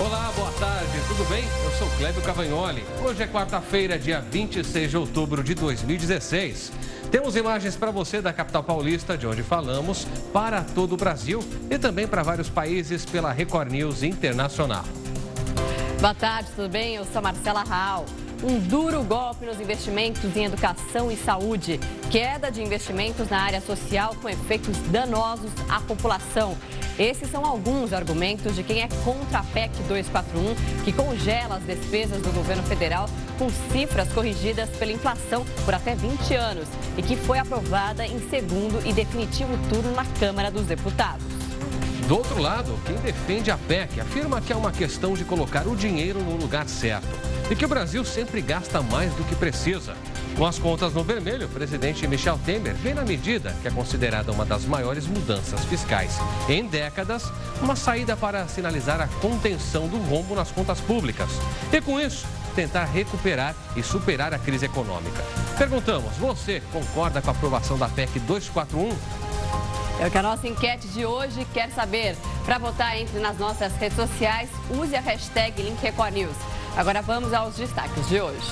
Olá, boa tarde, tudo bem? Eu sou Clébio Cavagnoli. Hoje é quarta-feira, dia 26 de outubro de 2016. Temos imagens para você da capital paulista, de onde falamos, para todo o Brasil e também para vários países pela Record News Internacional. Boa tarde, tudo bem? Eu sou Marcela Raal. Um duro golpe nos investimentos em educação e saúde. Queda de investimentos na área social com efeitos danosos à população. Esses são alguns argumentos de quem é contra a PEC 241, que congela as despesas do governo federal com cifras corrigidas pela inflação por até 20 anos e que foi aprovada em segundo e definitivo turno na Câmara dos Deputados. Do outro lado, quem defende a PEC afirma que é uma questão de colocar o dinheiro no lugar certo e que o Brasil sempre gasta mais do que precisa. Com as contas no vermelho, o presidente Michel Temer vê na medida, que é considerada uma das maiores mudanças fiscais em décadas, uma saída para sinalizar a contenção do rombo nas contas públicas. E com isso, tentar recuperar e superar a crise econômica. Perguntamos, você concorda com a aprovação da PEC 241? É o que a nossa enquete de hoje quer saber. Para votar, entre nas nossas redes sociais, use a hashtag #LinkRecordNews. Agora vamos aos destaques de hoje.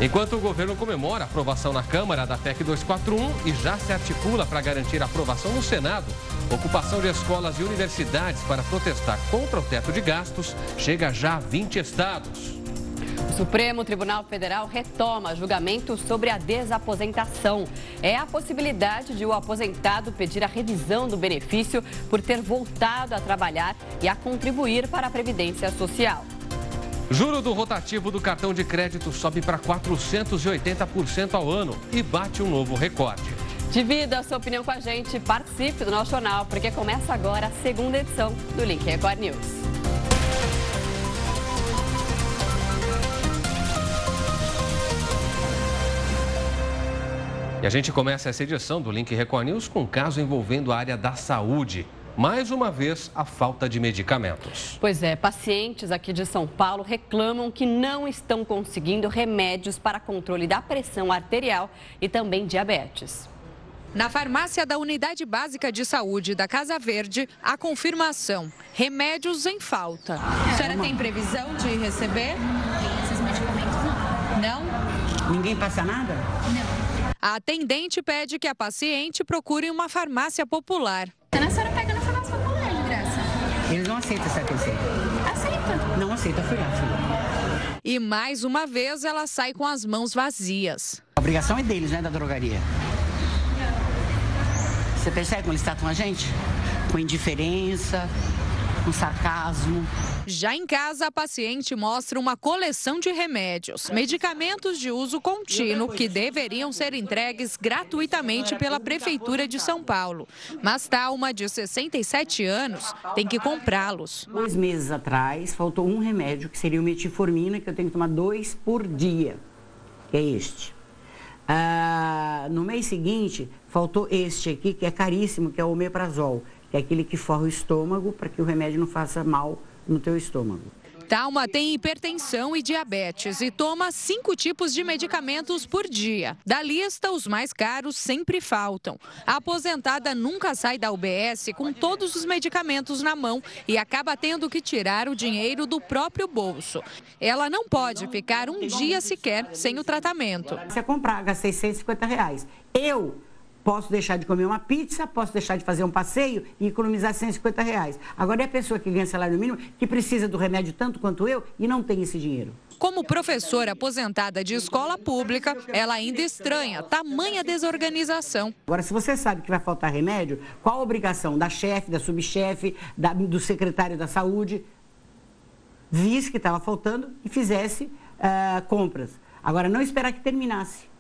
Enquanto o governo comemora a aprovação na Câmara da PEC 241 e já se articula para garantir a aprovação no Senado, ocupação de escolas e universidades para protestar contra o teto de gastos chega já a 20 estados. O Supremo Tribunal Federal retoma julgamento sobre a desaposentação. É a possibilidade de o aposentado pedir a revisão do benefício por ter voltado a trabalhar e a contribuir para a Previdência Social. Juro do rotativo do cartão de crédito sobe para 480% ao ano e bate um novo recorde. Divida a sua opinião com a gente, participe do nosso jornal, porque começa agora a segunda edição do Link Record News. E a gente começa essa edição do Link Record News com um caso envolvendo a área da saúde. Mais uma vez, a falta de medicamentos. Pois é, pacientes aqui de São Paulo reclamam que não estão conseguindo remédios para controle da pressão arterial e também diabetes. Na farmácia da Unidade Básica de Saúde da Casa Verde, a confirmação: remédios em falta. A senhora tem previsão de receber? Esses medicamentos não. Não? Ninguém passa nada? Não. A atendente pede que a paciente procure uma farmácia popular. A senhora pega na farmácia popular, de graça. Eles não aceitam essa receita. Aceita. Não aceita, fui lá, filha. E mais uma vez ela sai com as mãos vazias. A obrigação é deles, né, da drogaria. Você percebe como eles tratam a gente? Com indiferença, com sarcasmo. Já em casa, a paciente mostra uma coleção de remédios, medicamentos de uso contínuo que deveriam ser entregues gratuitamente pela Prefeitura de São Paulo. Mas Thalma, de 67 anos, tem que comprá-los. 2 meses atrás, faltou um remédio, que seria o metformina, que eu tenho que tomar 2 por dia, que é este. No mês seguinte, faltou este aqui, que é caríssimo, que é o omeprazol, que é aquele que forra o estômago para que o remédio não faça mal no teu estômago. Thalma tem hipertensão e diabetes e toma 5 tipos de medicamentos por dia. Da lista, os mais caros sempre faltam. A aposentada nunca sai da UBS com todos os medicamentos na mão e acaba tendo que tirar o dinheiro do próprio bolso. Ela não pode ficar um dia sequer sem o tratamento. Você comprar, gastei R$650. Eu posso deixar de comer uma pizza, posso deixar de fazer um passeio e economizar R$150. Agora é a pessoa que ganha salário mínimo, que precisa do remédio tanto quanto eu e não tem esse dinheiro. Como professora aposentada de escola pública, ela ainda estranha tamanha desorganização. Agora, se você sabe que vai faltar remédio, qual a obrigação da chefe, da subchefe, do secretário da saúde, visse que estava faltando e fizesse compras. Agora, não esperar que terminasse.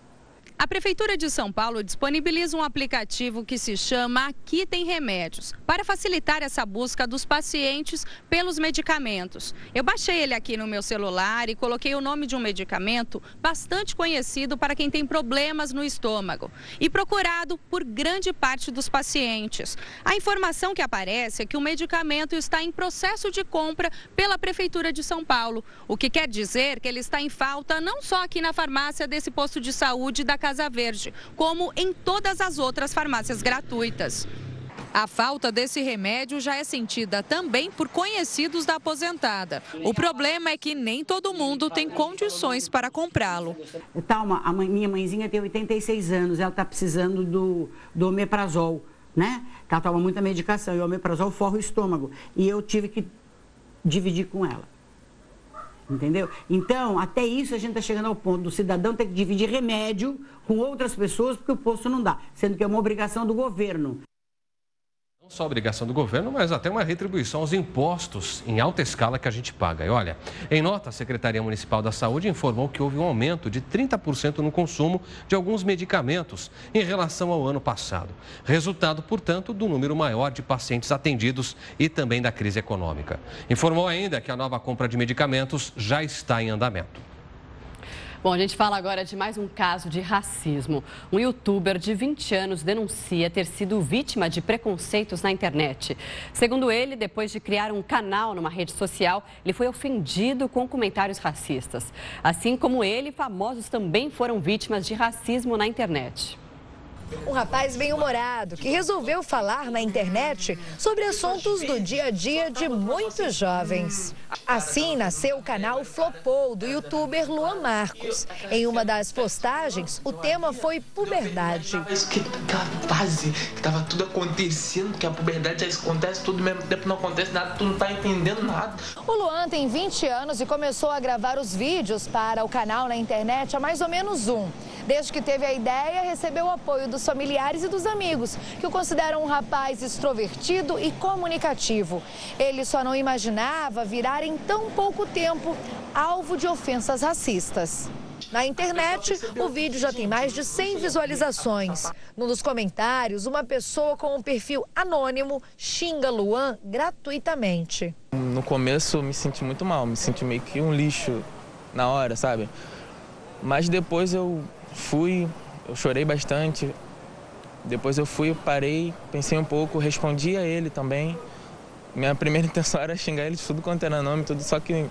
A Prefeitura de São Paulo disponibiliza um aplicativo que se chama Aqui Tem Remédios, para facilitar essa busca dos pacientes pelos medicamentos. Eu baixei ele aqui no meu celular e coloquei o nome de um medicamento bastante conhecido para quem tem problemas no estômago e procurado por grande parte dos pacientes. A informação que aparece é que o medicamento está em processo de compra pela Prefeitura de São Paulo, o que quer dizer que ele está em falta não só aqui na farmácia desse posto de saúde da Casa Verde, como em todas as outras farmácias gratuitas. A falta desse remédio já é sentida também por conhecidos da aposentada. O problema é que nem todo mundo tem condições para comprá-lo. Minha mãezinha tem 86 anos, ela está precisando do omeprazol, né? Ela toma muita medicação e o omeprazol forra o estômago. E eu tive que dividir com ela. Entendeu? Então, até isso a gente está chegando ao ponto do cidadão ter que dividir remédio com outras pessoas porque o posto não dá, sendo que é uma obrigação do governo. Não só a obrigação do governo, mas até uma retribuição aos impostos em alta escala que a gente paga. E olha, em nota, a Secretaria Municipal da Saúde informou que houve um aumento de 30% no consumo de alguns medicamentos em relação ao ano passado. Resultado, portanto, do número maior de pacientes atendidos e também da crise econômica. Informou ainda que a nova compra de medicamentos já está em andamento. Bom, a gente fala agora de mais um caso de racismo. Um youtuber de 20 anos denuncia ter sido vítima de preconceitos na internet. Segundo ele, depois de criar um canal numa rede social, ele foi ofendido com comentários racistas. Assim como ele, famosos também foram vítimas de racismo na internet. Um rapaz bem-humorado que resolveu falar na internet sobre assuntos do dia a dia de muitos jovens. Assim nasceu o canal Flopou, do youtuber Luan Marcos. Em uma das postagens, o tema foi puberdade. Aquela fase que estava tudo acontecendo, que a puberdade acontece tudo, ao mesmo tempo não acontece nada, tu não está entendendo nada. O Luan tem 20 anos e começou a gravar os vídeos para o canal na internet há mais ou menos Desde que teve a ideia, recebeu o apoio dos familiares e dos amigos, que o consideram um rapaz extrovertido e comunicativo. Ele só não imaginava virar em tão pouco tempo alvo de ofensas racistas. Na internet, o vídeo já tem mais de 100 visualizações. Num dos comentários, uma pessoa com um perfil anônimo xinga Luan gratuitamente. No começo, eu me senti muito mal, me senti meio que um lixo na hora, sabe? Mas depois eu chorei bastante. Depois eu parei, pensei um pouco, respondi a ele também. Minha primeira intenção era xingar ele de tudo quanto era nome, tudo, só que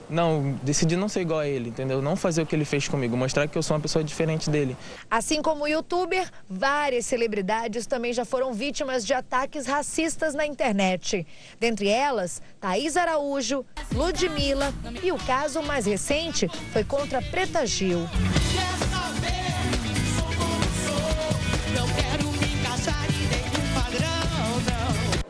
não, decidi não ser igual a ele, entendeu? Não fazer o que ele fez comigo, mostrar que eu sou uma pessoa diferente dele. Assim como o youtuber, várias celebridades também já foram vítimas de ataques racistas na internet. Dentre elas, Thaís Araújo, Ludmilla e o caso mais recente foi contra Preta Gil.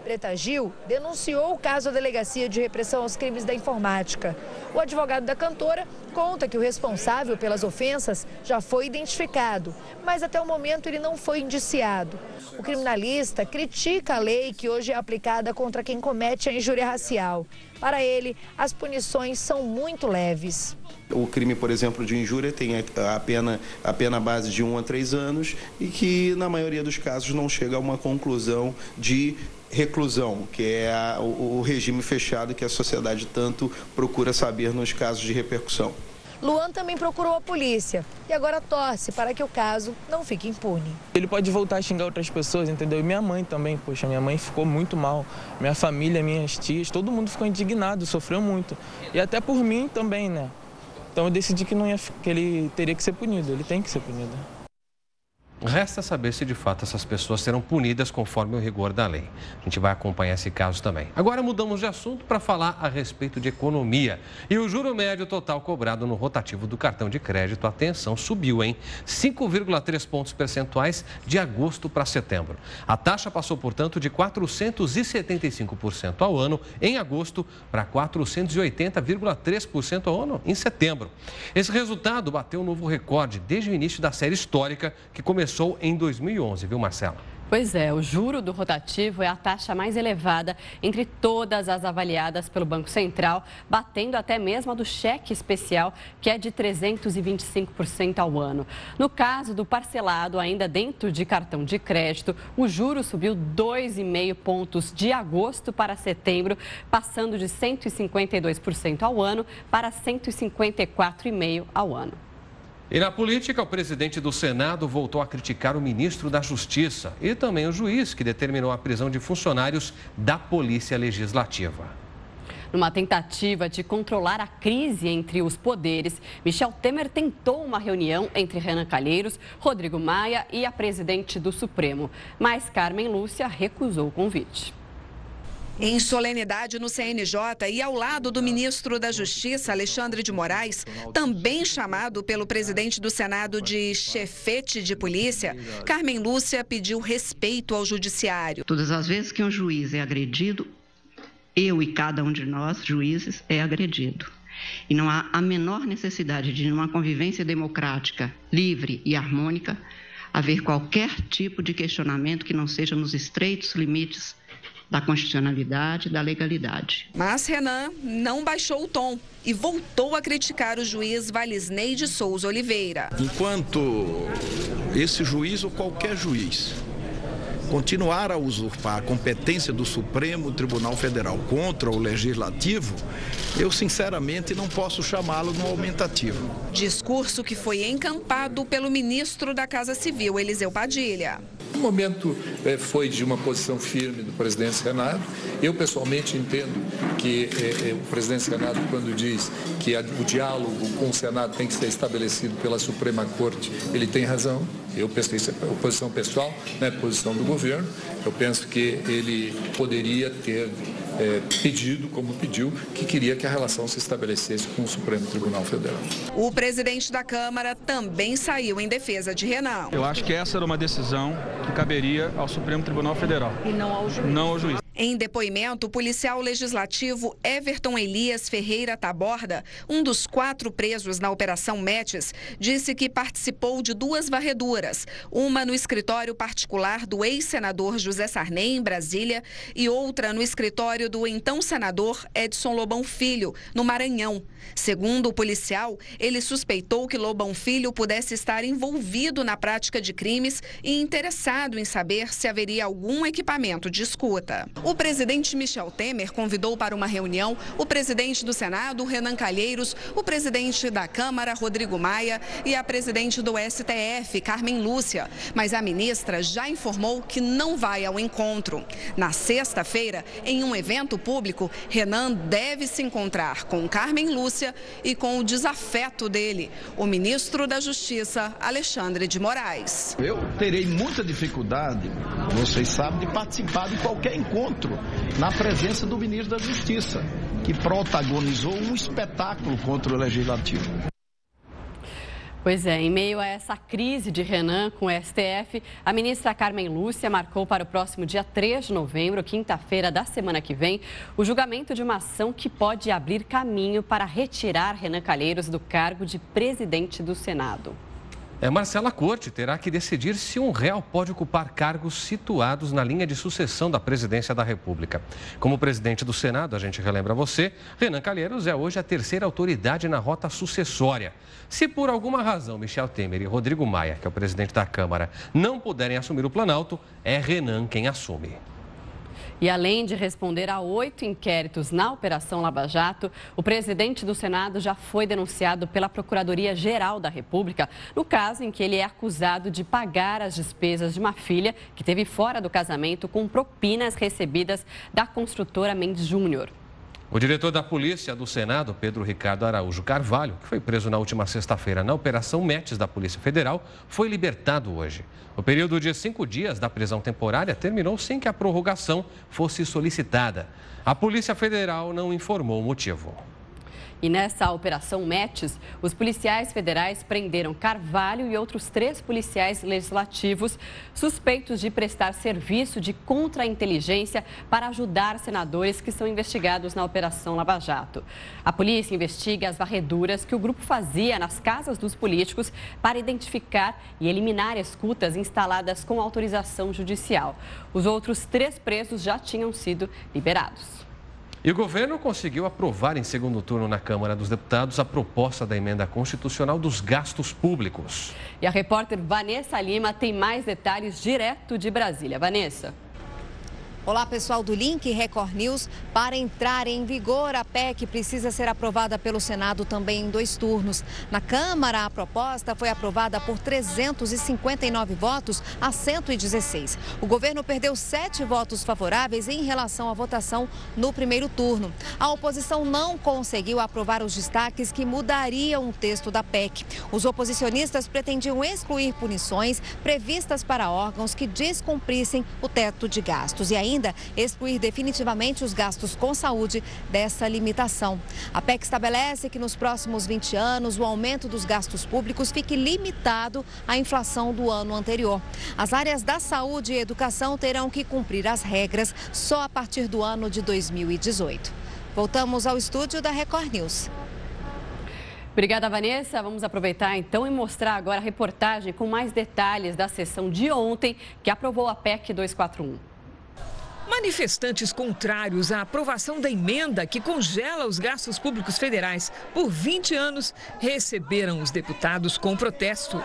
Preta Gil denunciou o caso à Delegacia de Repressão aos Crimes da Informática. O advogado da cantora conta que o responsável pelas ofensas já foi identificado, mas até o momento ele não foi indiciado. O criminalista critica a lei que hoje é aplicada contra quem comete a injúria racial. Para ele, as punições são muito leves. O crime, por exemplo, de injúria tem a pena base de 1 a 3 anos e que, na maioria dos casos, não chega a uma conclusão de reclusão, que é o regime fechado que a sociedade tanto procura saber nos casos de repercussão. Luan também procurou a polícia e agora torce para que o caso não fique impune. Ele pode voltar a xingar outras pessoas, entendeu? E minha mãe também, poxa, minha mãe ficou muito mal. Minha família, minhas tias, todo mundo ficou indignado, sofreu muito. E até por mim também, né? Então eu decidi que ele teria que ser punido, ele tem que ser punido. Resta saber se de fato essas pessoas serão punidas conforme o rigor da lei. A gente vai acompanhar esse caso também. Agora mudamos de assunto para falar a respeito de economia. E o juro médio total cobrado no rotativo do cartão de crédito, atenção, subiu em 5,3 pontos percentuais de agosto para setembro. A taxa passou, portanto, de 475% ao ano em agosto para 480,3% ao ano em setembro. Esse resultado bateu um novo recorde desde o início da série histórica que começou em 2011, viu, Marcela? Pois é, o juro do rotativo é a taxa mais elevada entre todas as avaliadas pelo Banco Central, batendo até mesmo a do cheque especial, que é de 325% ao ano. No caso do parcelado, ainda dentro de cartão de crédito, o juro subiu 2,5 pontos de agosto para setembro, passando de 152% ao ano para 154,5% ao ano. E na política, o presidente do Senado voltou a criticar o ministro da Justiça e também o juiz que determinou a prisão de funcionários da Polícia Legislativa. Numa tentativa de controlar a crise entre os poderes, Michel Temer tentou uma reunião entre Renan Calheiros, Rodrigo Maia e a presidente do Supremo. Mas Carmen Lúcia recusou o convite. Em solenidade no CNJ e ao lado do ministro da Justiça, Alexandre de Moraes, também chamado pelo presidente do Senado de chefete de polícia, Carmen Lúcia pediu respeito ao judiciário. Todas as vezes que um juiz é agredido, eu e cada um de nós, juízes, é agredido. E não há a menor necessidade de, numa convivência democrática, livre e harmônica, haver qualquer tipo de questionamento que não seja nos estreitos limites da constitucionalidade e da legalidade. Mas Renan não baixou o tom e voltou a criticar o juiz Valisney de Souza Oliveira. Enquanto esse juiz ou qualquer juiz continuar a usurpar a competência do Supremo Tribunal Federal contra o Legislativo, eu sinceramente não posso chamá-lo no aumentativo. Discurso que foi encampado pelo ministro da Casa Civil, Eliseu Padilha. O momento foi de uma posição firme do presidente do Senado. Eu, pessoalmente, entendo que o presidente do Senado, quando diz que o diálogo com o Senado tem que ser estabelecido pela Suprema Corte, ele tem razão. Eu penso isso é posição pessoal, não é posição do governo. Eu penso que ele poderia ter pedido, como pediu, que queria que a relação se estabelecesse com o Supremo Tribunal Federal. O presidente da Câmara também saiu em defesa de Renan. Eu acho que essa era uma decisão que caberia ao Supremo Tribunal Federal. E não ao juiz. Não ao juiz. Em depoimento, o policial legislativo Everton Elias Ferreira Taborda, um dos 4 presos na Operação Metis, disse que participou de 2 varreduras, uma no escritório particular do ex-senador José Sarney, em Brasília, e outra no escritório do então senador Edson Lobão Filho, no Maranhão. Segundo o policial, ele suspeitou que Lobão Filho pudesse estar envolvido na prática de crimes e interessado em saber se haveria algum equipamento de escuta. O presidente Michel Temer convidou para uma reunião o presidente do Senado, Renan Calheiros, o presidente da Câmara, Rodrigo Maia, e a presidente do STF, Carmen Lúcia. Mas a ministra já informou que não vai ao encontro. Na sexta-feira, em um evento público, Renan deve se encontrar com Carmen Lúcia e com o desafeto dele, o ministro da Justiça, Alexandre de Moraes. Eu terei muita dificuldade, vocês sabem, de participar de qualquer encontro na presença do ministro da Justiça, que protagonizou um espetáculo contra o Legislativo. Pois é, em meio a essa crise de Renan com o STF, a ministra Carmen Lúcia marcou para o próximo dia 3 de novembro, quinta-feira da semana que vem, o julgamento de uma ação que pode abrir caminho para retirar Renan Calheiros do cargo de presidente do Senado. Marcela Corte terá que decidir se um réu pode ocupar cargos situados na linha de sucessão da presidência da República. Como presidente do Senado, a gente relembra você, Renan Calheiros é hoje a 3ª autoridade na rota sucessória. Se por alguma razão Michel Temer e Rodrigo Maia, que é o presidente da Câmara, não puderem assumir o Planalto, é Renan quem assume. E além de responder a 8 inquéritos na Operação Lava Jato, o presidente do Senado já foi denunciado pela Procuradoria-Geral da República no caso em que ele é acusado de pagar as despesas de uma filha que teve fora do casamento com propinas recebidas da construtora Mendes Júnior. O diretor da Polícia do Senado, Pedro Ricardo Araújo Carvalho, que foi preso na última sexta-feira na Operação Metis da Polícia Federal, foi libertado hoje. O período de 5 dias da prisão temporária terminou sem que a prorrogação fosse solicitada. A Polícia Federal não informou o motivo. E nessa Operação Metis, os policiais federais prenderam Carvalho e outros 3 policiais legislativos suspeitos de prestar serviço de contra-inteligência para ajudar senadores que são investigados na Operação Lava Jato. A polícia investiga as varreduras que o grupo fazia nas casas dos políticos para identificar e eliminar escutas instaladas com autorização judicial. Os outros 3 presos já tinham sido liberados. E o governo conseguiu aprovar em segundo turno na Câmara dos Deputados a proposta da emenda constitucional dos gastos públicos. E a repórter Vanessa Lima tem mais detalhes direto de Brasília. Vanessa. Olá, pessoal do Link Record News. Para entrar em vigor, a PEC precisa ser aprovada pelo Senado também em 2 turnos. Na Câmara, a proposta foi aprovada por 359 votos a 116. O governo perdeu 7 votos favoráveis em relação à votação no primeiro turno. A oposição não conseguiu aprovar os destaques que mudariam o texto da PEC. Os oposicionistas pretendiam excluir punições previstas para órgãos que descumprissem o teto de gastos e ainda excluir definitivamente os gastos com saúde dessa limitação. A PEC estabelece que nos próximos 20 anos o aumento dos gastos públicos fique limitado à inflação do ano anterior. As áreas da saúde e educação terão que cumprir as regras só a partir do ano de 2018. Voltamos ao estúdio da Record News. Obrigada, Vanessa. Vamos aproveitar então e mostrar agora a reportagem com mais detalhes da sessão de ontem que aprovou a PEC 241. Manifestantes contrários à aprovação da emenda que congela os gastos públicos federais por 20 anos receberam os deputados com protesto.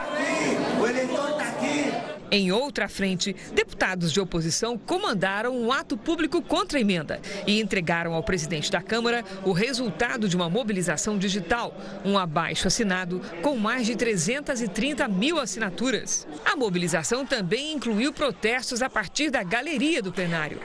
O eleitor está aqui. Em outra frente, deputados de oposição comandaram um ato público contra a emenda e entregaram ao presidente da Câmara o resultado de uma mobilização digital, um abaixo-assinado com mais de 330 mil assinaturas. A mobilização também incluiu protestos a partir da galeria do plenário.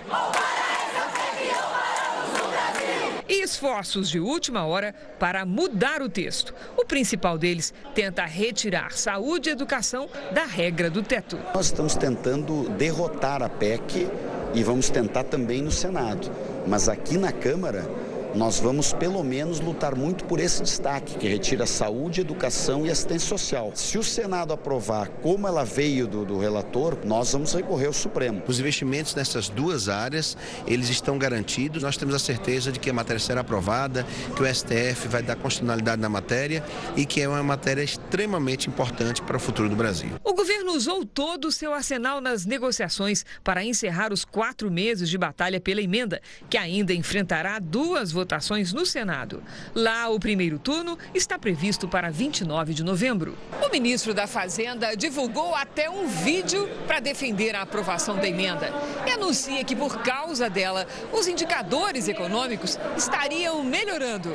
E esforços de última hora para mudar o texto. O principal deles tenta retirar saúde e educação da regra do teto. Nós estamos tentando derrotar a PEC e vamos tentar também no Senado. Mas aqui na Câmara, nós vamos pelo menos lutar muito por esse destaque, que retira saúde, educação e assistência social. Se o Senado aprovar como ela veio do relator, nós vamos recorrer ao Supremo. Os investimentos nessas 2 áreas, eles estão garantidos. Nós temos a certeza de que a matéria será aprovada, que o STF vai dar constitucionalidade na matéria e que é uma matéria extremamente importante para o futuro do Brasil. O governo usou todo o seu arsenal nas negociações para encerrar os 4 meses de batalha pela emenda, que ainda enfrentará 2 votações no Senado. Lá, o primeiro turno está previsto para 29 de novembro. O ministro da Fazenda divulgou até um vídeo para defender a aprovação da emenda e anuncia que, por causa dela, os indicadores econômicos estariam melhorando.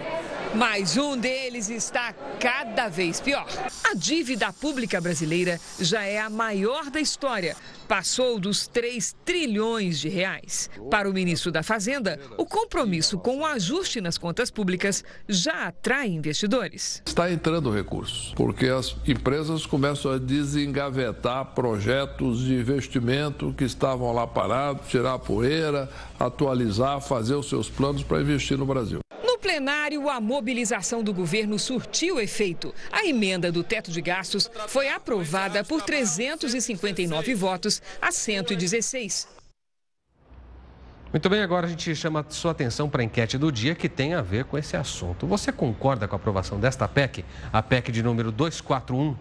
Mas um deles está cada vez pior. A dívida pública brasileira já é a maior da história. Passou dos 3 trilhões de reais. Para o ministro da Fazenda, o compromisso com o ajuste nas contas públicas já atrai investidores. Está entrando recursos, porque as empresas começam a desengavetar projetos de investimento que estavam lá parados, tirar a poeira, atualizar, fazer os seus planos para investir no Brasil. No plenário, a mobilização do governo surtiu efeito. A emenda do teto de gastos foi aprovada por 359 votos a 116. Muito bem, agora a gente chama a sua atenção para a enquete do dia que tem a ver com esse assunto. Você concorda com a aprovação desta PEC, a PEC de número 241?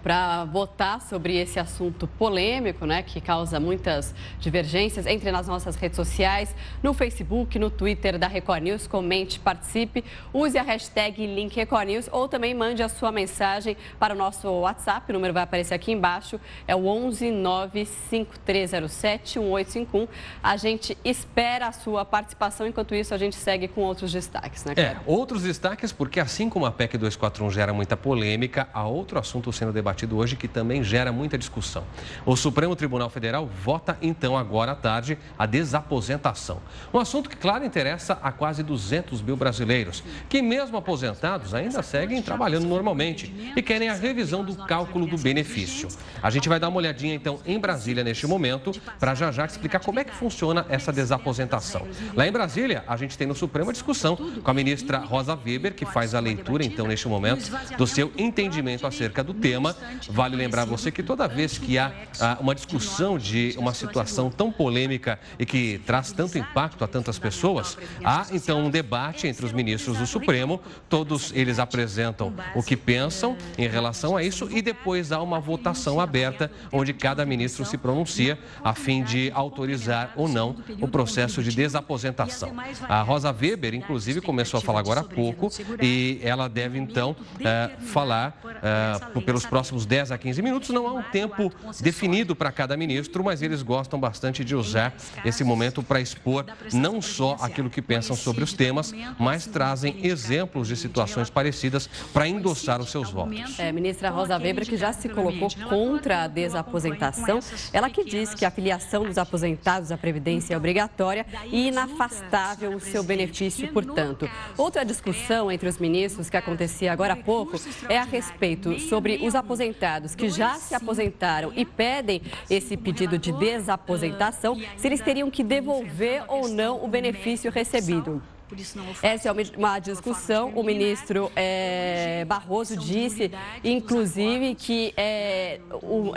Para votar sobre esse assunto polêmico, né, que causa muitas divergências, entre nas nossas redes sociais, no Facebook, no Twitter da Record News, comente, participe, use a hashtag @LinkRecordNews ou também mande a sua mensagem para o nosso WhatsApp, o número vai aparecer aqui embaixo, é o 11 95307 1851. A gente espera a sua participação, enquanto isso a gente segue com outros destaques, né, Cléber? Outros destaques, porque assim como a PEC 241 gera muita polêmica, há outro assunto sendo debatido hoje que também gera muita discussão. O Supremo Tribunal Federal vota então agora à tarde a desaposentação. Um assunto que, claro, interessa a quase 200 mil brasileiros, que mesmo aposentados ainda seguem trabalhando normalmente e querem a revisão do cálculo do benefício. A gente vai dar uma olhadinha então em Brasília neste momento para já explicar como é que funciona essa desaposentação. Lá em Brasília, a gente tem no Supremo a discussão com a ministra Rosa Weber, que faz a leitura então neste momento do seu entendimento acerca do tema. Vale lembrar você que toda vez que há uma discussão de uma situação tão polêmica e que traz tanto impacto a tantas pessoas, há então um debate entre os ministros do Supremo, todos eles apresentam o que pensam em relação a isso e depois há uma votação aberta onde cada ministro se pronuncia a fim de autorizar ou não o processo de desaposentação. A Rosa Weber, inclusive, começou a falar agora há pouco e ela deve então falar pelo os próximos 10 a 15 minutos. Não há um tempo definido para cada ministro, mas eles gostam bastante de usar esse momento para expor não só aquilo que pensam sobre os temas, mas trazem exemplos de situações parecidas para endossar os seus votos. Ministra Rosa Weber, que já se colocou contra a desaposentação, ela que diz que a filiação dos aposentados à Previdência é obrigatória e inafastável o seu benefício, portanto. Outra discussão entre os ministros que acontecia agora há pouco é a respeito sobre os aposentados que já se aposentaram e pedem esse pedido de desaposentação, se eles teriam que devolver ou não o benefício recebido. Essa é uma discussão. O ministro Barroso disse, inclusive, que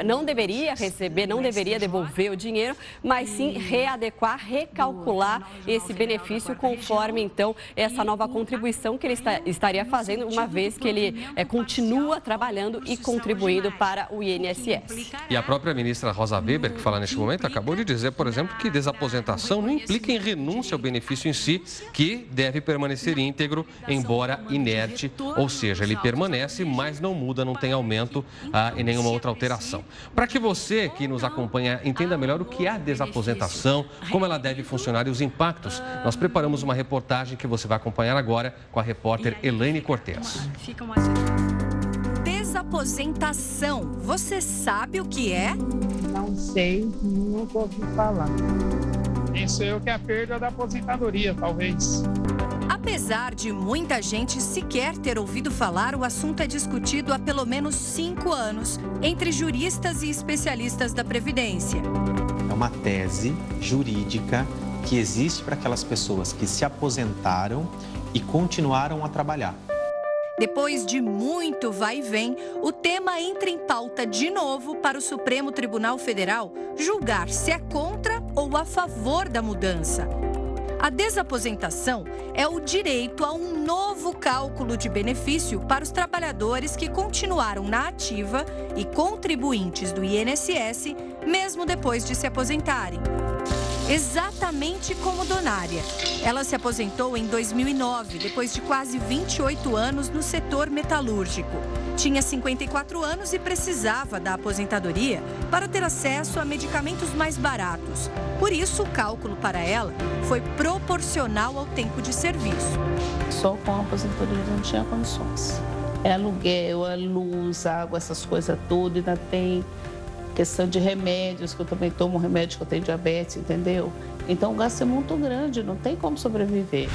não deveria receber, não deveria devolver o dinheiro, mas sim readequar, recalcular esse benefício conforme, então, essa nova contribuição que ele estaria fazendo, uma vez que ele continua trabalhando e contribuindo para o INSS. E a própria ministra Rosa Weber, que fala neste momento, acabou de dizer, por exemplo, que desaposentação não implica em renúncia ao benefício em si, que deve permanecer íntegro, embora inerte, ou seja, ele permanece, mas não muda, não tem aumento e nenhuma outra alteração. Para que você que nos acompanha entenda melhor o que é a desaposentação, como ela deve funcionar e os impactos, nós preparamos uma reportagem que você vai acompanhar agora com a repórter Elaine Cortez. Desaposentação, você sabe o que é? Não sei, nunca ouvi falar. Penso eu que é a perda da aposentadoria, talvez. Apesar de muita gente sequer ter ouvido falar, o assunto é discutido há pelo menos 5 anos entre juristas e especialistas da Previdência. É uma tese jurídica que existe para aquelas pessoas que se aposentaram e continuaram a trabalhar. Depois de muito vai e vem, o tema entra em pauta de novo para o Supremo Tribunal Federal julgar se é contra ou a favor da mudança. A desaposentação é o direito a um novo cálculo de benefício para os trabalhadores que continuaram na ativa e contribuintes do INSS, mesmo depois de se aposentarem. Exatamente como Donária. Ela se aposentou em 2009, depois de quase 28 anos no setor metalúrgico. Tinha 54 anos e precisava da aposentadoria para ter acesso a medicamentos mais baratos. Por isso, o cálculo para ela foi proporcional ao tempo de serviço. Só com a aposentadoria não tinha condições. É aluguel, é luz, água, essas coisas tudo, ainda tem questão de remédios, que eu também tomo remédio, que eu tenho diabetes, entendeu? Então o gasto é muito grande, não tem como sobreviver.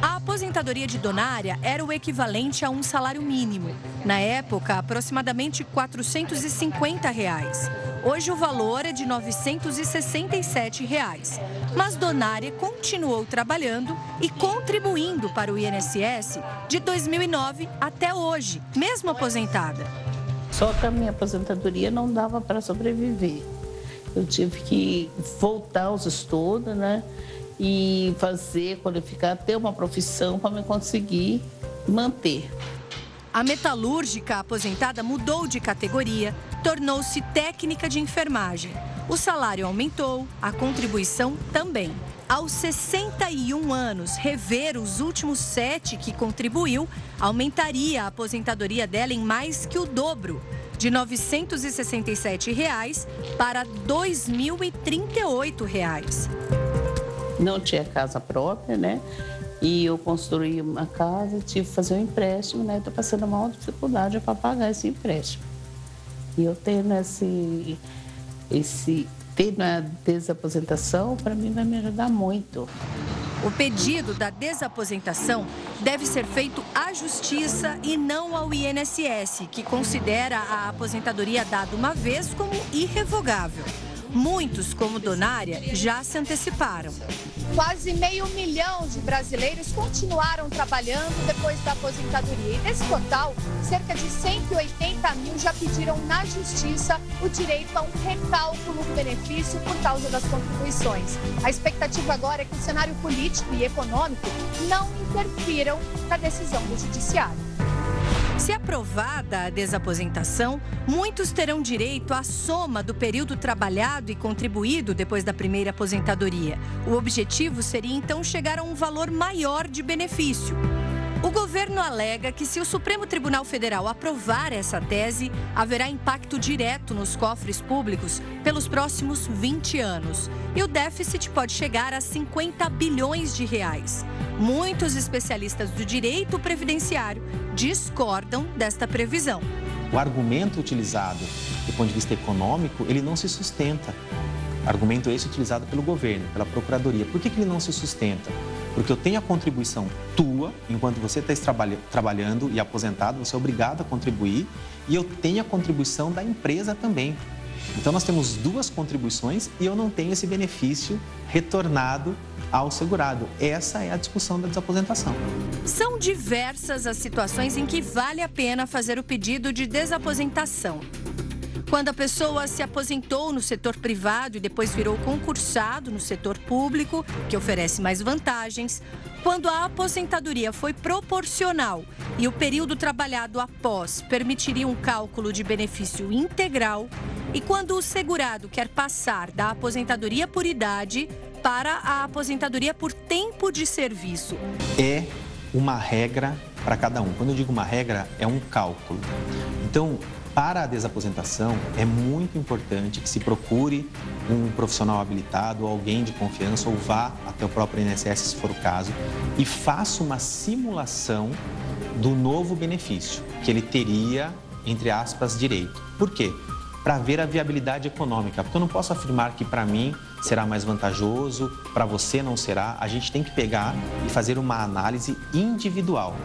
A aposentadoria de Donária era o equivalente a um salário mínimo. Na época, aproximadamente R$ 450. Hoje o valor é de R$ 967. Mas Donária continuou trabalhando e contribuindo para o INSS de 2009 até hoje, mesmo aposentada. Só que a minha aposentadoria não dava para sobreviver. Eu tive que voltar aos estudos, né? E fazer, qualificar, ter uma profissão para me conseguir manter. A metalúrgica aposentada mudou de categoria, tornou-se técnica de enfermagem. O salário aumentou, a contribuição também. Aos 61 anos, rever os últimos 7 que contribuiu aumentaria a aposentadoria dela em mais que o dobro, de R$ 967 para R$ 2.038. Não tinha casa própria, né? E eu construí uma casa, tive que fazer um empréstimo, né? Estou passando uma maior dificuldade para pagar esse empréstimo. E eu tendo tendo a desaposentação, para mim vai me ajudar muito. O pedido da desaposentação deve ser feito à Justiça e não ao INSS, que considera a aposentadoria dada uma vez como irrevogável. Muitos, como Donária, já se anteciparam. Quase 500 mil de brasileiros continuaram trabalhando depois da aposentadoria. E desse total, cerca de 180 mil já pediram na Justiça o direito a um recálculo do benefício por causa das contribuições. A expectativa agora é que o cenário político e econômico não interfiram na decisão do Judiciário. Se aprovada a desaposentação, muitos terão direito à soma do período trabalhado e contribuído depois da primeira aposentadoria. O objetivo seria, então, chegar a um valor maior de benefício. O governo alega que se o Supremo Tribunal Federal aprovar essa tese, haverá impacto direto nos cofres públicos pelos próximos 20 anos. E o déficit pode chegar a 50 bilhões de reais. Muitos especialistas do direito previdenciário discordam desta previsão. O argumento utilizado do ponto de vista econômico, ele não se sustenta. Argumento esse utilizado pelo governo, pela Procuradoria. Por que ele não se sustenta? Porque eu tenho a contribuição tua, enquanto você está trabalhando e aposentado, você é obrigado a contribuir, e eu tenho a contribuição da empresa também. Então, nós temos duas contribuições e eu não tenho esse benefício retornado ao segurado. Essa é a discussão da desaposentação. São diversas as situações em que vale a pena fazer o pedido de desaposentação. Quando a pessoa se aposentou no setor privado e depois virou concursado no setor público, que oferece mais vantagens. Quando a aposentadoria foi proporcional e o período trabalhado após permitiria um cálculo de benefício integral. E quando o segurado quer passar da aposentadoria por idade para a aposentadoria por tempo de serviço. É uma regra para cada um. Quando eu digo uma regra, é um cálculo. Então, para a desaposentação, é muito importante que se procure um profissional habilitado, alguém de confiança, ou vá até o próprio INSS, se for o caso, e faça uma simulação do novo benefício que ele teria, entre aspas, direito. Por quê? Para ver a viabilidade econômica, porque eu não posso afirmar que para mim será mais vantajoso, para você não será. A gente tem que pegar e fazer uma análise individual.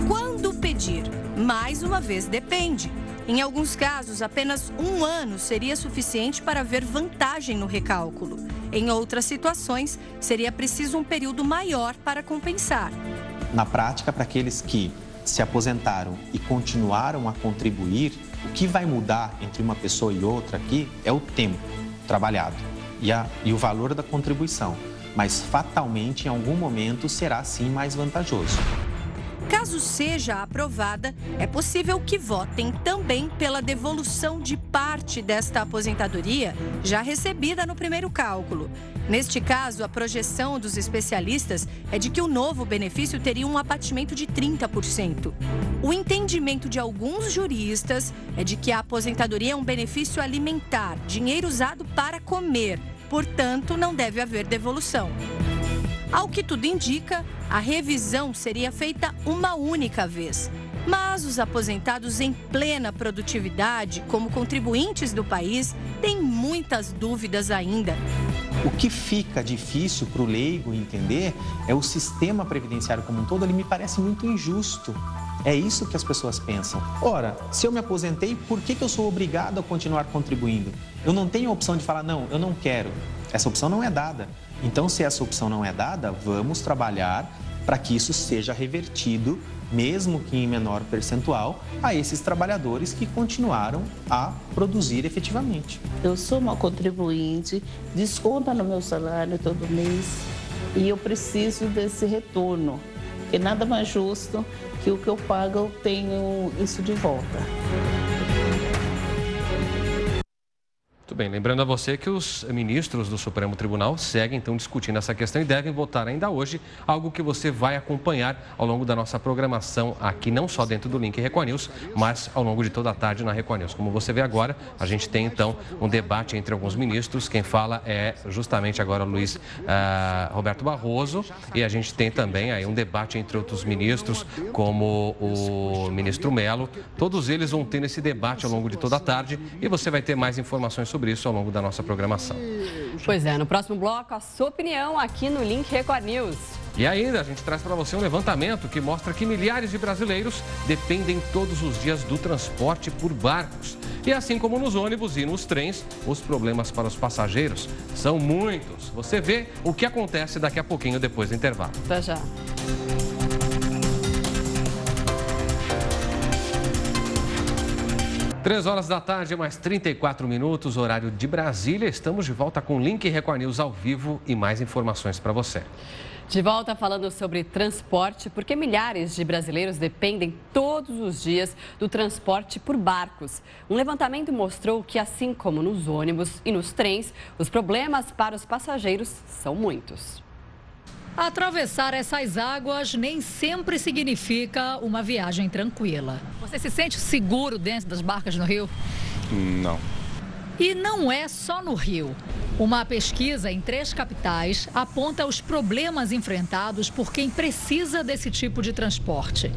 Quando pedir? Mais uma vez, depende. Em alguns casos, apenas 1 ano seria suficiente para ver vantagem no recálculo. Em outras situações, seria preciso um período maior para compensar. Na prática, para aqueles que se aposentaram e continuaram a contribuir, o que vai mudar entre uma pessoa e outra aqui é o tempo trabalhado e o valor da contribuição. Mas, fatalmente, em algum momento, será sim mais vantajoso. Caso seja aprovada, é possível que votem também pela devolução de parte desta aposentadoria já recebida no primeiro cálculo. Neste caso, a projeção dos especialistas é de que o novo benefício teria um abatimento de 30%. O entendimento de alguns juristas é de que a aposentadoria é um benefício alimentar, dinheiro usado para comer, portanto, não deve haver devolução. Ao que tudo indica, a revisão seria feita uma única vez. Mas os aposentados em plena produtividade, como contribuintes do país, têm muitas dúvidas ainda. O que fica difícil para o leigo entender é o sistema previdenciário como um todo. Ele me parece muito injusto. É isso que as pessoas pensam. Ora, se eu me aposentei, por que eu sou obrigado a continuar contribuindo? Eu não tenho a opção de falar, não, eu não quero. Essa opção não é dada. Então, se essa opção não é dada, vamos trabalhar para que isso seja revertido, mesmo que em menor percentual, a esses trabalhadores que continuaram a produzir efetivamente. Eu sou uma contribuinte, desconta no meu salário todo mês e eu preciso desse retorno, porque nada mais justo que o que eu pago eu tenho isso de volta. Muito bem, lembrando a você que os ministros do Supremo Tribunal seguem então discutindo essa questão e devem votar ainda hoje, algo que você vai acompanhar ao longo da nossa programação aqui, não só dentro do Link Record News, mas ao longo de toda a tarde na Record News. Como você vê agora, a gente tem então um debate entre alguns ministros, quem fala é justamente agora o Luiz Roberto Barroso, e a gente tem também aí um debate entre outros ministros, como o ministro Melo. Todos eles vão ter esse debate ao longo de toda a tarde e você vai ter mais informações sobre isso ao longo da nossa programação. Pois é, no próximo bloco, a sua opinião aqui no Link Record News. E ainda, a gente traz para você um levantamento que mostra que milhares de brasileiros dependem todos os dias do transporte por barcos. E assim como nos ônibus e nos trens, os problemas para os passageiros são muitos. Você vê o que acontece daqui a pouquinho, depois do intervalo. Até já. 3 da tarde, mais 34 minutos, horário de Brasília. Estamos de volta com o Link Record News ao vivo e mais informações para você. De volta falando sobre transporte, porque milhares de brasileiros dependem todos os dias do transporte por barcos. Um levantamento mostrou que, assim como nos ônibus e nos trens, os problemas para os passageiros são muitos. Atravessar essas águas nem sempre significa uma viagem tranquila. Você se sente seguro dentro das barcas no rio? Não. E não é só no Rio. Uma pesquisa em 3 capitais aponta os problemas enfrentados por quem precisa desse tipo de transporte.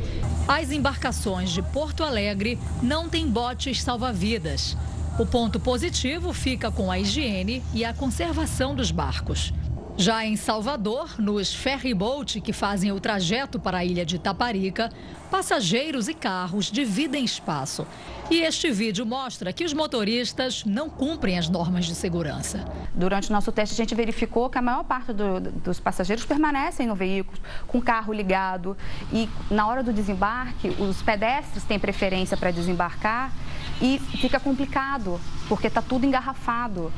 As embarcações de Porto Alegre não têm botes salva-vidas. O ponto positivo fica com a higiene e a conservação dos barcos. Já em Salvador, nos ferryboat que fazem o trajeto para a ilha de Taparica, passageiros e carros dividem espaço. E este vídeo mostra que os motoristas não cumprem as normas de segurança. Durante o nosso teste, a gente verificou que a maior parte dos passageiros permanecem no veículo, com o carro ligado. E na hora do desembarque, os pedestres têm preferência para desembarcar e fica complicado, porque está tudo engarrafado.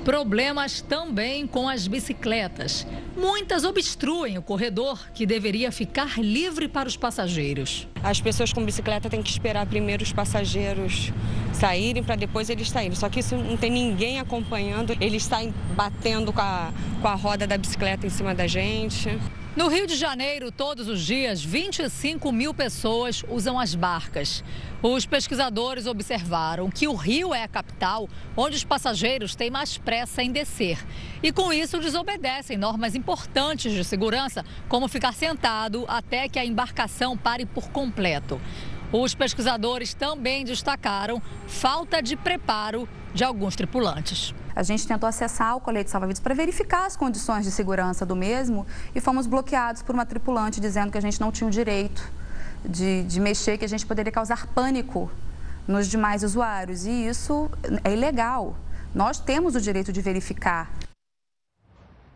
Problemas também com as bicicletas. Muitas obstruem o corredor, que deveria ficar livre para os passageiros. As pessoas com bicicleta têm que esperar primeiro os passageiros saírem para depois eles saírem. Só que isso não tem ninguém acompanhando. Eles saem batendo com a roda da bicicleta em cima da gente. No Rio de Janeiro, todos os dias, 25 mil pessoas usam as barcas. Os pesquisadores observaram que o Rio é a capital onde os passageiros têm mais pressa em descer. E com isso desobedecem normas importantes de segurança, como ficar sentado até que a embarcação pare por completo. Os pesquisadores também destacaram falta de preparo de alguns tripulantes. A gente tentou acessar o colete salva-vidas para verificar as condições de segurança do mesmo e fomos bloqueados por uma tripulante dizendo que a gente não tinha o direito de mexer, que a gente poderia causar pânico nos demais usuários. E isso é ilegal. Nós temos o direito de verificar.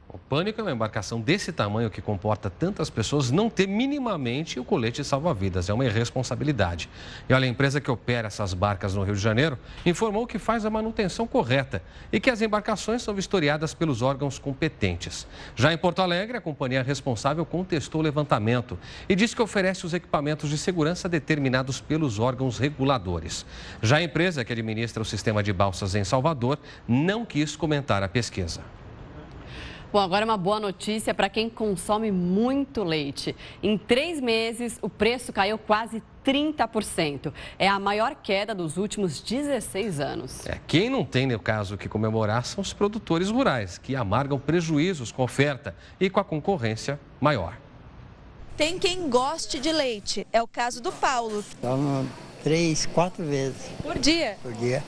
O pânico é uma embarcação desse tamanho que comporta tantas pessoas não ter minimamente o colete salva-vidas. É uma irresponsabilidade. E olha, a empresa que opera essas barcas no Rio de Janeiro informou que faz a manutenção correta e que as embarcações são vistoriadas pelos órgãos competentes. Já em Porto Alegre, a companhia responsável contestou o levantamento e disse que oferece os equipamentos de segurança determinados pelos órgãos reguladores. Já a empresa que administra o sistema de balsas em Salvador não quis comentar a pesquisa. Bom, agora uma boa notícia para quem consome muito leite. Em 3 meses, o preço caiu quase 30%. É a maior queda dos últimos 16 anos. Quem não tem, no caso, que comemorar são os produtores rurais, que amargam prejuízos com a oferta e com a concorrência maior. Tem quem goste de leite. É o caso do Paulo. Tomo 3, 4 vezes. Por dia? Por dia.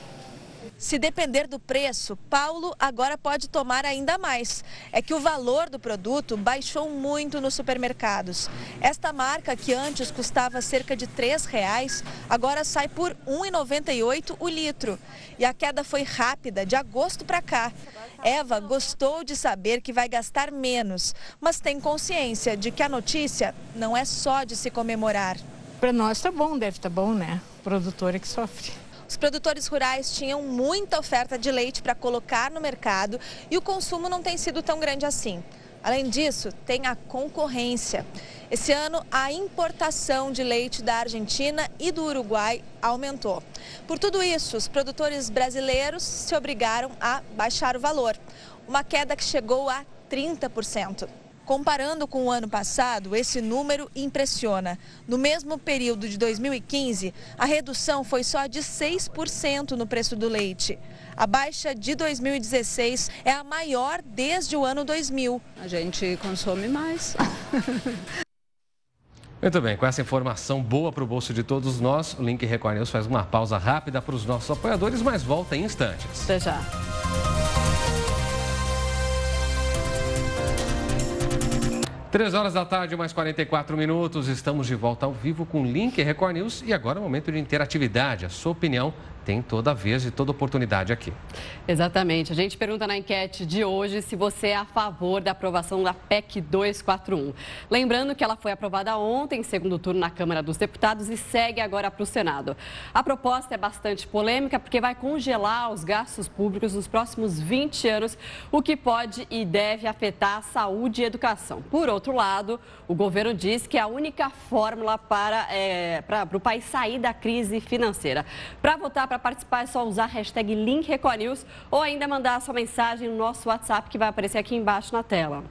Se depender do preço, Paulo agora pode tomar ainda mais. É que o valor do produto baixou muito nos supermercados. Esta marca, que antes custava cerca de R$ 3,00, agora sai por R$ 1,98 o litro. E a queda foi rápida, de agosto para cá. Eva gostou de saber que vai gastar menos, mas tem consciência de que a notícia não é só de se comemorar. Para nós tá bom, deve estar bom, né? O produtor é que sofre. Os produtores rurais tinham muita oferta de leite para colocar no mercado e o consumo não tem sido tão grande assim. Além disso, tem a concorrência. Esse ano, a importação de leite da Argentina e do Uruguai aumentou. Por tudo isso, os produtores brasileiros se obrigaram a baixar o valor, uma queda que chegou a 30%. Comparando com o ano passado, esse número impressiona. No mesmo período de 2015, a redução foi só de 6% no preço do leite. A baixa de 2016 é a maior desde o ano 2000. A gente consome mais. Muito bem, com essa informação boa para o bolso de todos nós, o Link Record News faz uma pausa rápida para os nossos apoiadores, mas volta em instantes. Até já. 3 horas da tarde, mais 44 minutos. Estamos de volta ao vivo com o Link Record News e agora é o momento de interatividade. A sua opinião tem toda vez e toda oportunidade aqui. Exatamente. A gente pergunta na enquete de hoje se você é a favor da aprovação da PEC 241. Lembrando que ela foi aprovada ontem, em segundo turno na Câmara dos Deputados e segue agora para o Senado. A proposta é bastante polêmica porque vai congelar os gastos públicos nos próximos 20 anos, o que pode e deve afetar a saúde e a educação. Por outro lado, o governo diz que é a única fórmula para o país sair da crise financeira. Para votar, para participar, é só usar a hashtag LinkRecordNews ou ainda mandar a sua mensagem no nosso WhatsApp, que vai aparecer aqui embaixo na tela.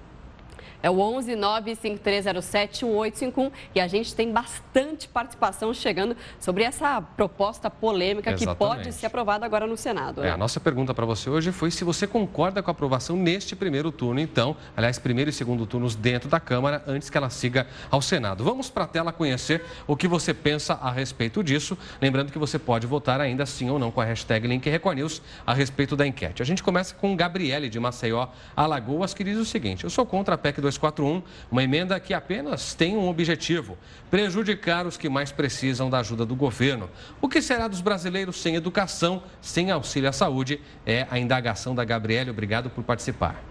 É o 11-95307-1851 e a gente tem bastante participação chegando sobre essa proposta polêmica que pode ser aprovada agora no Senado. A nossa pergunta para você hoje foi se você concorda com a aprovação neste primeiro turno, então, aliás, primeiro e segundo turnos dentro da Câmara, antes que ela siga ao Senado. Vamos para a tela conhecer o que você pensa a respeito disso. Lembrando que você pode votar ainda sim ou não com a hashtag LinkReconews a respeito da enquete. A gente começa com Gabriele de Maceió, Alagoas, que diz o seguinte: eu sou contra a PEC 241, uma emenda que apenas tem um objetivo: prejudicar os que mais precisam da ajuda do governo. O que será dos brasileiros sem educação, sem auxílio à saúde? É a indagação da Gabriele. Obrigado por participar.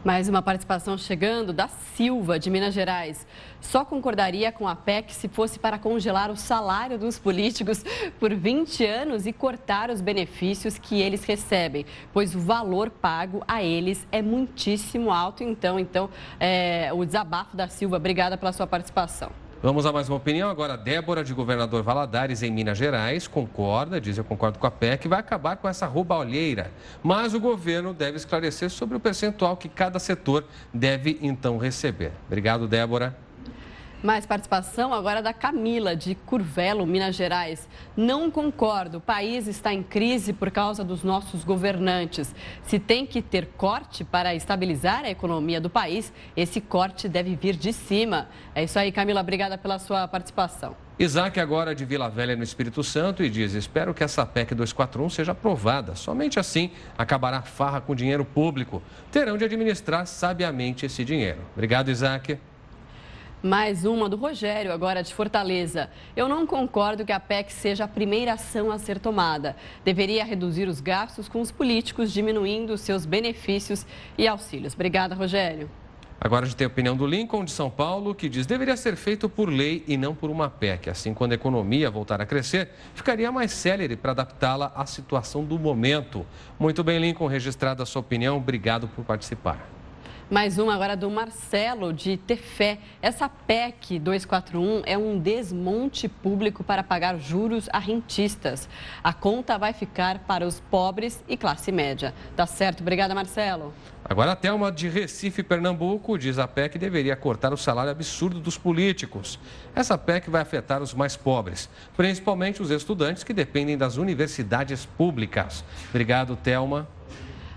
Mais uma participação chegando da Silva, de Minas Gerais. Só concordaria com a PEC se fosse para congelar o salário dos políticos por 20 anos e cortar os benefícios que eles recebem, pois o valor pago a eles é muitíssimo alto. Então, o desabafo da Silva. Obrigada pela sua participação. Vamos a mais uma opinião. Agora, Débora, de Governador Valadares, em Minas Gerais, concorda, diz: eu concordo com a PEC, vai acabar com essa roubalheira. Mas o governo deve esclarecer sobre o percentual que cada setor deve, então, receber. Obrigado, Débora. Mais participação agora da Camila, de Curvelo, Minas Gerais. Não concordo, o país está em crise por causa dos nossos governantes. Se tem que ter corte para estabilizar a economia do país, esse corte deve vir de cima. É isso aí, Camila, obrigada pela sua participação. Isaac, agora de Vila Velha, no Espírito Santo, e diz: espero que essa PEC 241 seja aprovada. Somente assim acabará a farra com dinheiro público. Terão de administrar sabiamente esse dinheiro. Obrigado, Isaac. Mais uma do Rogério, agora de Fortaleza. Eu não concordo que a PEC seja a primeira ação a ser tomada. Deveria reduzir os gastos com os políticos, diminuindo seus benefícios e auxílios. Obrigada, Rogério. Agora a gente tem a opinião do Lincoln, de São Paulo, que diz: deveria ser feito por lei e não por uma PEC. Assim, quando a economia voltar a crescer, ficaria mais célere para adaptá-la à situação do momento. Muito bem, Lincoln, registrada a sua opinião. Obrigado por participar. Mais uma agora do Marcelo, de Tefé. Essa PEC 241 é um desmonte público para pagar juros a rentistas. A conta vai ficar para os pobres e classe média. Tá certo? Obrigada, Marcelo. Agora a Thelma, de Recife, Pernambuco, diz: a PEC deveria cortar o salário absurdo dos políticos. Essa PEC vai afetar os mais pobres, principalmente os estudantes que dependem das universidades públicas. Obrigado, Thelma.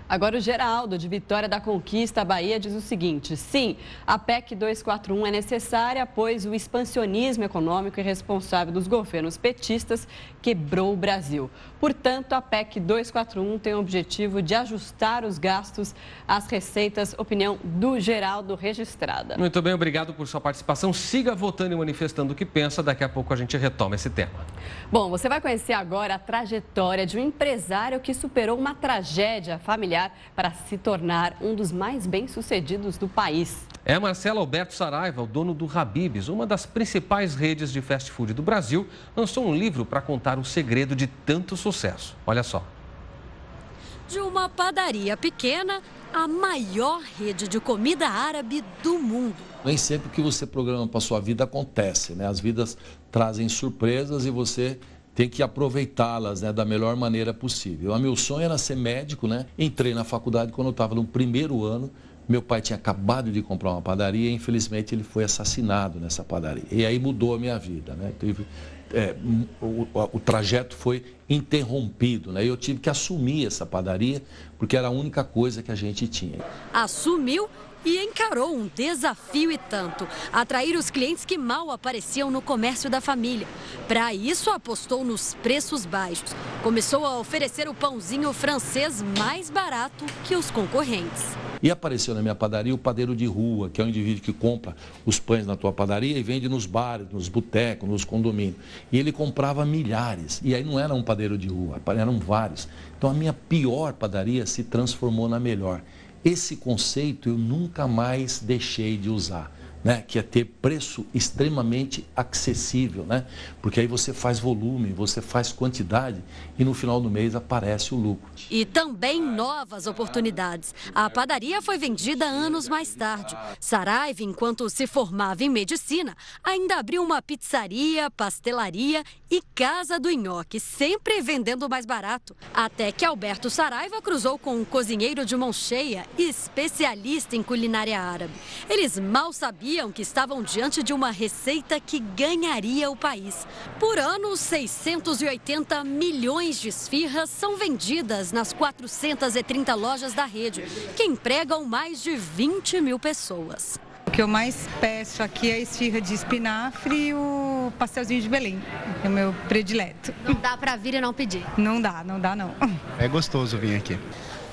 Agora o Geraldo, de Vitória da Conquista, Bahia, diz o seguinte: sim, a PEC 241 é necessária, pois o expansionismo econômico irresponsável dos governos petistas quebrou o Brasil. Portanto, a PEC 241 tem o objetivo de ajustar os gastos às receitas. Opinião do Geraldo, registrada. Muito bem, obrigado por sua participação. Siga votando e manifestando o que pensa. Daqui a pouco a gente retoma esse tema. Bom, você vai conhecer agora a trajetória de um empresário que superou uma tragédia familiar para se tornar um dos mais bem-sucedidos do país. É Marcelo Alberto Saraiva, o dono do Habib's, uma das principais redes de fast food do Brasil, lançou um livro para contar o segredo de tanto sucesso. Olha só. De uma padaria pequena, a maior rede de comida árabe do mundo. Nem sempre o que você programa para a sua vida acontece, né? As vidas trazem surpresas e você tem que aproveitá-las, né, da melhor maneira possível. O meu sonho era ser médico, né? Entrei na faculdade quando eu estava no primeiro ano. Meu pai tinha acabado de comprar uma padaria e, infelizmente, ele foi assassinado nessa padaria. E aí mudou a minha vida, né? O trajeto foi interrompido, né? Eu tive que assumir essa padaria porque era a única coisa que a gente tinha. Assumiu e encarou um desafio e tanto: atrair os clientes que mal apareciam no comércio da família. Para isso, apostou nos preços baixos. Começou a oferecer o pãozinho francês mais barato que os concorrentes. E apareceu na minha padaria o padeiro de rua, que é um indivíduo que compra os pães na tua padaria e vende nos bares, nos botecos, nos condomínios. E ele comprava milhares. E aí não era um padeiro de rua, eram vários. Então a minha pior padaria se transformou na melhor. Esse conceito eu nunca mais deixei de usar. né, que é ter preço extremamente acessível, né? Porque aí você faz volume, você faz quantidade e no final do mês aparece o lucro. E também novas oportunidades. A padaria foi vendida anos mais tarde. Saraiva, enquanto se formava em medicina, ainda abriu uma pizzaria, pastelaria e casa do nhoque, sempre vendendo mais barato. Até que Alberto Saraiva cruzou com um cozinheiro de mão cheia e especialista em culinária árabe. Eles mal sabiam que estavam diante de uma receita que ganharia o país. Por ano, 680 milhões de esfirras são vendidas nas 430 lojas da rede, que empregam mais de 20 mil pessoas. O que eu mais peço aqui é a esfirra de espinafre e o pastelzinho de Belém, que é o meu predileto. Não dá para vir e não pedir? Não dá não. É gostoso vir aqui.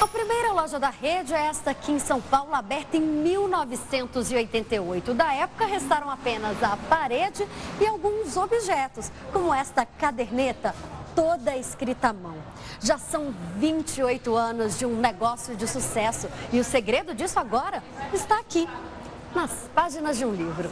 A primeira loja da rede é esta aqui em São Paulo, aberta em 1988. Da época, restaram apenas a parede e alguns objetos, como esta caderneta, toda escrita à mão. Já são 28 anos de um negócio de sucesso e o segredo disso agora está aqui, nas páginas de um livro.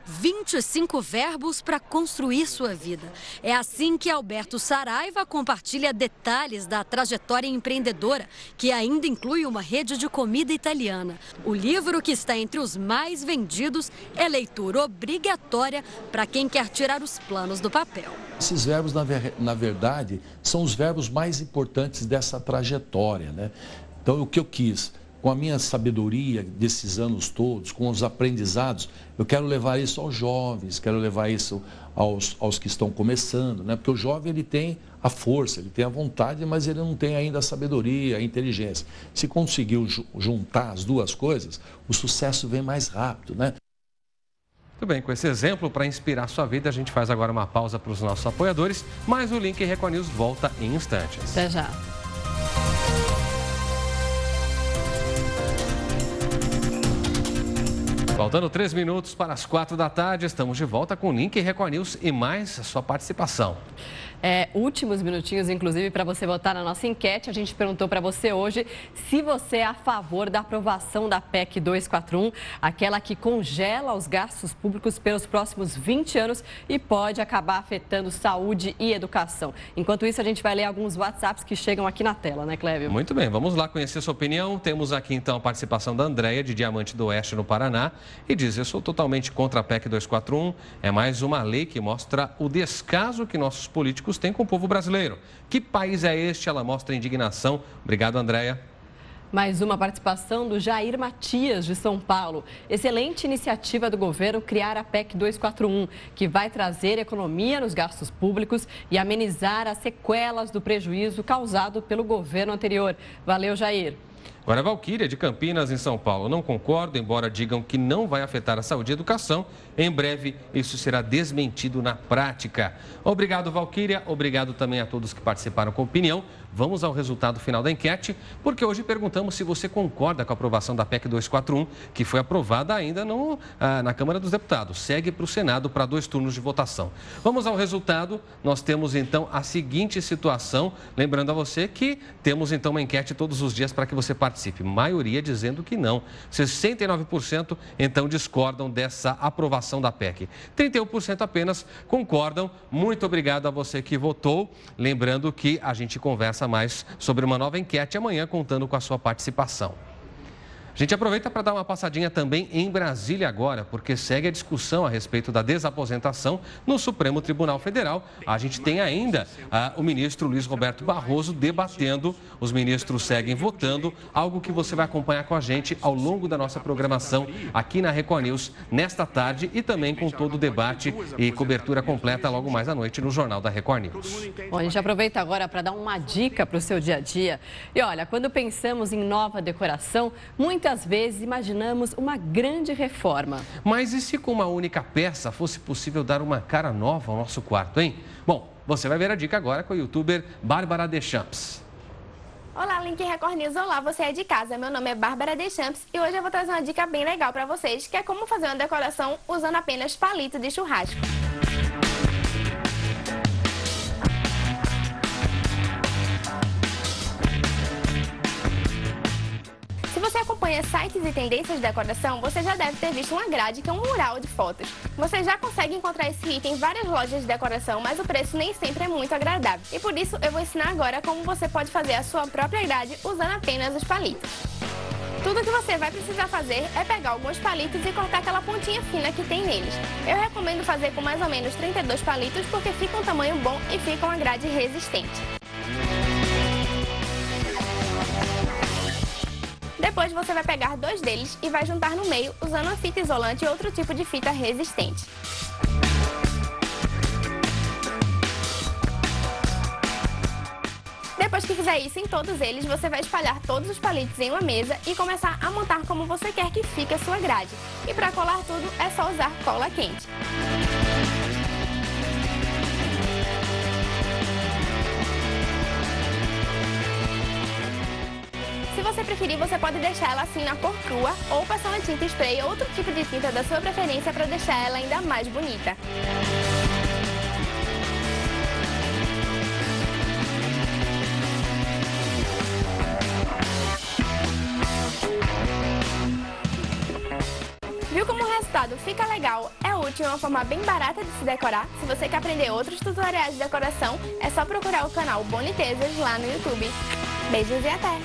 25 verbos para construir sua vida. É assim que Alberto Saraiva compartilha detalhes da trajetória empreendedora, que ainda inclui uma rede de comida italiana. O livro, que está entre os mais vendidos, é leitura obrigatória para quem quer tirar os planos do papel. Esses verbos, na verdade, são os verbos mais importantes dessa trajetória, né? Então, o que eu quis, com a minha sabedoria desses anos todos, com os aprendizados, eu quero levar isso aos jovens, quero levar isso aos que estão começando, né? Porque o jovem, ele tem a força, ele tem a vontade, mas ele não tem ainda a sabedoria, a inteligência. Se conseguiu juntar as duas coisas, o sucesso vem mais rápido, né? Muito bem, com esse exemplo para inspirar a sua vida, a gente faz agora uma pausa para os nossos apoiadores, mas o Link Record News volta em instantes. Até já. Faltando 3 minutos para as 4 da tarde, estamos de volta com o Link Record News e mais a sua participação. Últimos minutinhos, inclusive, para você votar na nossa enquete. A gente perguntou para você hoje se você é a favor da aprovação da PEC 241, aquela que congela os gastos públicos pelos próximos 20 anos e pode acabar afetando saúde e educação. Enquanto isso, a gente vai ler alguns WhatsApps que chegam aqui na tela, né, Clébio? Muito bem, vamos lá conhecer sua opinião. Temos aqui, então, a participação da Andréia, de Diamante do Oeste, no Paraná, e diz: eu sou totalmente contra a PEC 241, é mais uma lei que mostra o descaso que nossos políticos têm com o povo brasileiro. Que país é este? Ela mostra indignação. Obrigado, Andréia. Mais uma participação do Jair Matias, de São Paulo. Excelente iniciativa do governo criar a PEC 241, que vai trazer economia nos gastos públicos e amenizar as sequelas do prejuízo causado pelo governo anterior. Valeu, Jair. Agora, a Valquíria, de Campinas, em São Paulo. Não concordo, embora digam que não vai afetar a saúde e a educação. Em breve, isso será desmentido na prática. Obrigado, Valquíria. Obrigado também a todos que participaram com opinião. Vamos ao resultado final da enquete, porque hoje perguntamos se você concorda com a aprovação da PEC 241, que foi aprovada ainda na Câmara dos Deputados. Segue para o Senado para 2 turnos de votação. Vamos ao resultado. Nós temos, então, a seguinte situação. Lembrando a você que temos, então, uma enquete todos os dias para que você participe. Maioria dizendo que não. 69%, então, discordam dessa aprovação da PEC. 31% apenas concordam. Muito obrigado a você que votou. Lembrando que a gente conversa mais sobre uma nova enquete amanhã, contando com a sua participação. A gente aproveita para dar uma passadinha também em Brasília agora, porque segue a discussão a respeito da desaposentação no Supremo Tribunal Federal. A gente tem ainda o ministro Luiz Roberto Barroso debatendo, os ministros seguem votando, algo que você vai acompanhar com a gente ao longo da nossa programação aqui na Record News nesta tarde e também com todo o debate e cobertura completa logo mais à noite no Jornal da Record News. Bom, a gente aproveita agora para dar uma dica para o seu dia a dia. E olha, quando pensamos em nova decoração, muitas vezes imaginamos uma grande reforma. Mas e se com uma única peça fosse possível dar uma cara nova ao nosso quarto, hein? Bom, você vai ver a dica agora com a youtuber Bárbara Deschamps. Olá, Link Record News. Olá, você é de casa. Meu nome é Bárbara Deschamps e hoje eu vou trazer uma dica bem legal para vocês, que é como fazer uma decoração usando apenas palito de churrasco. Se você acompanha acompanha sites e tendências de decoração, você já deve ter visto uma grade que é um mural de fotos. Você já consegue encontrar esse item em várias lojas de decoração, mas o preço nem sempre é muito agradável. E por isso eu vou ensinar agora como você pode fazer a sua própria grade usando apenas os palitos. Tudo que você vai precisar fazer é pegar alguns palitos e cortar aquela pontinha fina que tem neles. Eu recomendo fazer com mais ou menos 32 palitos porque fica um tamanho bom e fica uma grade resistente. Depois você vai pegar 2 deles e vai juntar no meio usando uma fita isolante e outro tipo de fita resistente. Depois que fizer isso em todos eles, você vai espalhar todos os palitos em uma mesa e começar a montar como você quer que fique a sua grade. E para colar tudo é só usar cola quente. Se você preferir, você pode deixar ela assim na cor crua ou passar uma tinta spray ou outro tipo de tinta da sua preferência para deixar ela ainda mais bonita. Viu como o resultado fica legal, é útil, é uma forma bem barata de se decorar? Se você quer aprender outros tutoriais de decoração, é só procurar o canal Bonitezas lá no YouTube. Beijos e até!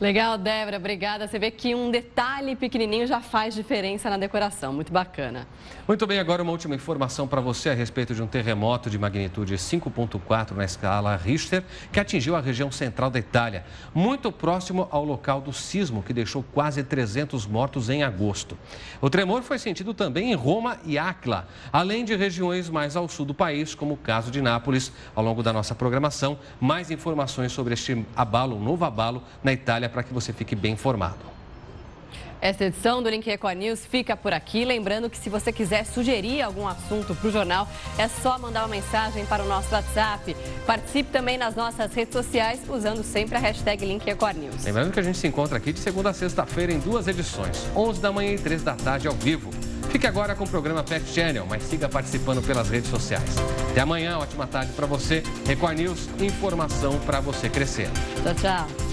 Legal, Débora, obrigada. Você vê que um detalhe pequenininho já faz diferença na decoração. Muito bacana. Muito bem, agora uma última informação para você a respeito de um terremoto de magnitude 5,4 na escala Richter que atingiu a região central da Itália, muito próximo ao local do sismo que deixou quase 300 mortos em agosto. O tremor foi sentido também em Roma e Áquila, além de regiões mais ao sul do país, como o caso de Nápoles. Ao longo da nossa programação, mais informações sobre este abalo, um novo abalo na Itália, para que você fique bem informado. Esta edição do Link Record News fica por aqui. Lembrando que se você quiser sugerir algum assunto para o jornal, é só mandar uma mensagem para o nosso WhatsApp. Participe também nas nossas redes sociais, usando sempre a hashtag Link Record News. Lembrando que a gente se encontra aqui de segunda a sexta-feira em 2 edições, 11 da manhã e 3 da tarde ao vivo. Fique agora com o programa Fact Channel, mas siga participando pelas redes sociais. Até amanhã, ótima tarde para você. Record News, informação para você crescer. Tchau, tchau.